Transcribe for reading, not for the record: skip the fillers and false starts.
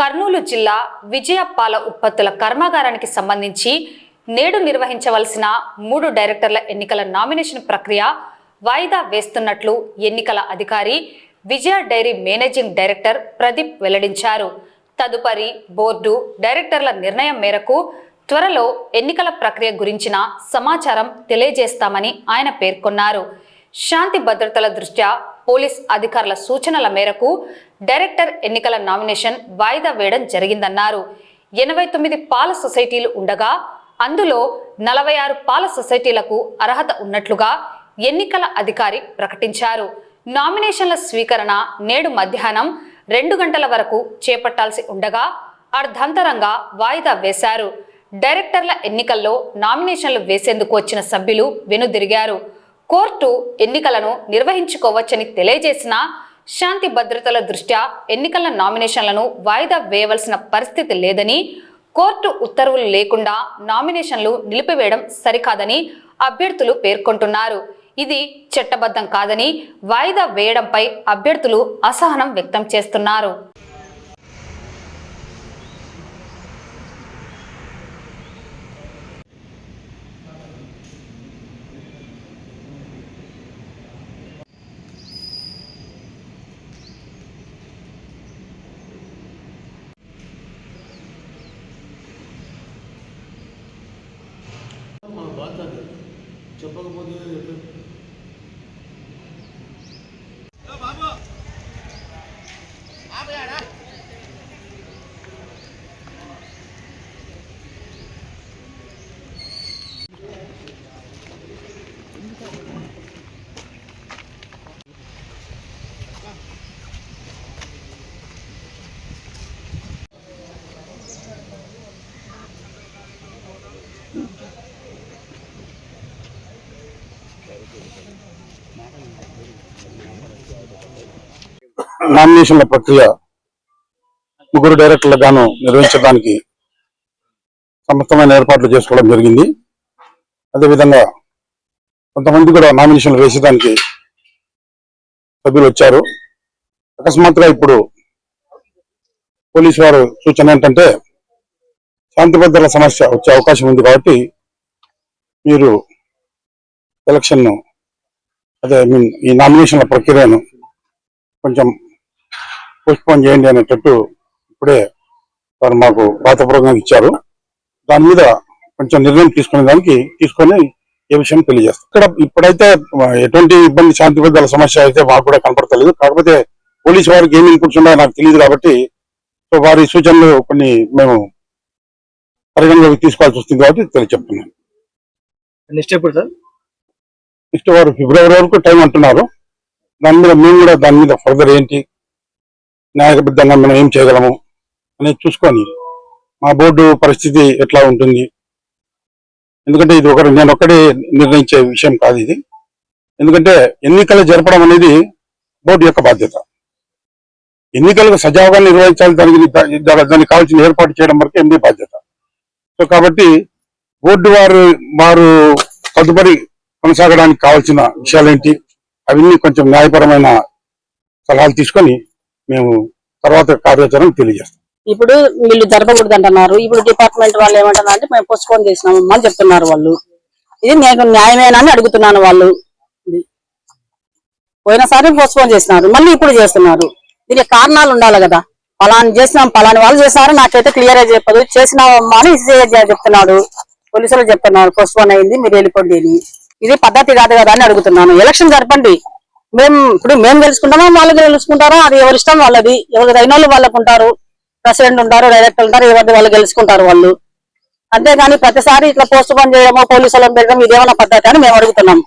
కర్నూలు జిల్లా విజయపాల ఉత్పత్తుల కర్మాగారానికి సంబంధించి నేడు నిర్వహించవలసిన 3 డైరెక్టర్ల ఎన్నికల నామినేషన్ ప్రక్రియ వాయిదా వేస్తున్నట్లు ఎన్నికల అధికారి విజయ డైరీ మేనేజింగ్ డైరెక్టర్ ప్రదీప్ వెల్లడించారు. తదుపరి బోర్డు డైరెక్టర్ల నిర్ణయం మేరకు త్వరలో ఎన్నికల ప్రక్రియ గురించిన సమాచారం తెలియజేస్తామని ఆయన పేర్కొన్నారు. శాంతి భద్రతల దృష్ట్యా పోలీస్ అధికారుల సూచనల మేరకు డైరెక్టర్ ఎన్నికల నామినేషన్ వాయిదా వేయడం జరిగిందన్నారు. 89 పాల సొసైటీలు ఉండగా అందులో 46 పాల సొసైటీలకు అర్హత ఉన్నట్లుగా ఎన్నికల అధికారి ప్రకటించారు. నామినేషన్ల స్వీకరణ నేడు మధ్యాహ్నం 2 గంటల వరకు చేపట్టాల్సి ఉండగా అర్ధంతరంగా వాయిదా వేశారు. డైరెక్టర్ల ఎన్నికల్లో నామినేషన్లు వేసేందుకు వచ్చిన సభ్యులు వెనుదిరిగారు. కోర్టు ఎన్నికలను నిర్వహించుకోవచ్చని తెలియజేసినా శాంతి భద్రతల దృష్ట్యా ఎన్నికల నామినేషన్లను వాయిదా వేయవలసిన పరిస్థితి లేదని, కోర్టు ఉత్తర్వులు లేకుండా నామినేషన్లు నిలిపివేయడం సరికాదని అభ్యర్థులు పేర్కొంటున్నారు. ఇది చట్టబద్ధం కాదని వాయిదా వేయడంపై అభ్యర్థులు అసహనం వ్యక్తం చేస్తున్నారు. చెప్పకపోతే నామినేషన్ల ప్రక్రియ 3 డైరెక్టర్ల గాను నిర్వహించడానికి సమస్తమైన ఏర్పాట్లు చేసుకోవడం జరిగింది. అదేవిధంగా కొంతమంది కూడా నామినేషన్లు వేసేదానికి సభ్యులు వచ్చారు. అకస్మాత్తుగా ఇప్పుడు పోలీసు వారు సూచన ఏంటంటే శాంతి భద్రతల సమస్య వచ్చే అవకాశం ఉంది కాబట్టి మీరు ఎలక్షన్ను ఈ నామినేషన్ల ప్రక్రియను కొంచెం పోస్ట్పోన్ చేయండి అనేటట్టు ఇప్పుడే వారు మాకు రాతపూర్వకంగా ఇచ్చారు. దాని మీద కొంచెం నిర్ణయం తీసుకొని ఏ విషయం తెలియజేస్తాం. ఇక్కడ ఇప్పుడైతే ఎటువంటి ఇబ్బంది శాంతి భద్రతల సమస్య అయితే మాకు కూడా కనపడతలేదు. కాకపోతే పోలీసు వారికి ఏమి ఇన్పుట్స్ ఉన్నాయో నాకు తెలియదు కాబట్టి సో వారి సూచనలు కొన్ని మేము పరిగణలోకి తీసుకోవాల్సి వస్తుంది కాబట్టి తెలియచెప్తున్నాను. నెక్స్ట్ వారు ఫిబ్రవరి వరకు టైం అంటున్నారు. దాని మీద మేము కూడా దాని మీద ఫర్దర్ ఏంటి న్యాయబద్ధంగా మనం ఏం చేయగలము అనేది చూసుకొని మా బోర్డు పరిస్థితి ఎట్లా ఉంటుంది, ఎందుకంటే ఇది నేను ఒక్కడే నిర్ణయించే విషయం కాదు ఇది. ఎందుకంటే ఎన్నికలు జరపడం అనేది బోర్డు యొక్క బాధ్యత. ఎన్నికలకు సజావుగా నిర్వహించాలి, దానికి కావాల్సిన ఏర్పాటు చేయడం వరకు ఎంపీ బాధ్యత. సో కాబట్టి బోర్డు వారు తదుపరి కొనసాగడానికి కావాల్సిన విషయాలేంటి అవన్నీ కొంచెం న్యాయపరమైన సలహాలు తీసుకొని మేము తర్వాత కార్యాచరణ తెలియజేస్తాం. ఇప్పుడు వీళ్ళు జరపకూడదు అంటున్నారు. ఇప్పుడు డిపార్ట్మెంట్ వాళ్ళు ఏమంటున్నారు అంటే మేము పోస్ట్పోన్ చేసినాము అని చెప్తున్నారు వాళ్ళు. ఇది నేను న్యాయమేనా అని అడుగుతున్నాను. వాళ్ళు పోయినసారి పోస్ట్పోన్ చేసినారు, మళ్ళీ ఇప్పుడు చేస్తున్నారు. దీనికి కారణాలు ఉండాలి కదా. పలాని చేసినాం, పలాని వాళ్ళు చేసినారు, నాకైతే క్లియర్ గా చెప్పదు. చేసినామమ్మా అని చెప్తున్నాడు, పోలీసులు చెప్తున్నారు పోస్ట్పోన్ అయింది మీరు వెళ్ళిపోండి అని. ఇది పద్ధతి కాదు కదా అని అడుగుతున్నాను. ఎలక్షన్ జరపండి, మేము గెలుచుకుంటామో వాళ్ళు గెలుచుకుంటారో అది ఎవరి ఇష్టం వాళ్ళది. ఎవరికి అయిన వాళ్ళు వాళ్ళకు ఉంటారు, ప్రెసిడెంట్ ఉంటారు, డైరెక్టర్ ఉంటారు, ఎవరిది వాళ్ళు గెలుచుకుంటారు వాళ్ళు. అంతేగాని ప్రతిసారి ఇట్లా పోస్ట్ పోన్ చేయడమో పోలీసులను పెట్టడం ఇదేమన్నా పద్ధతి అని మేము అడుగుతున్నాం.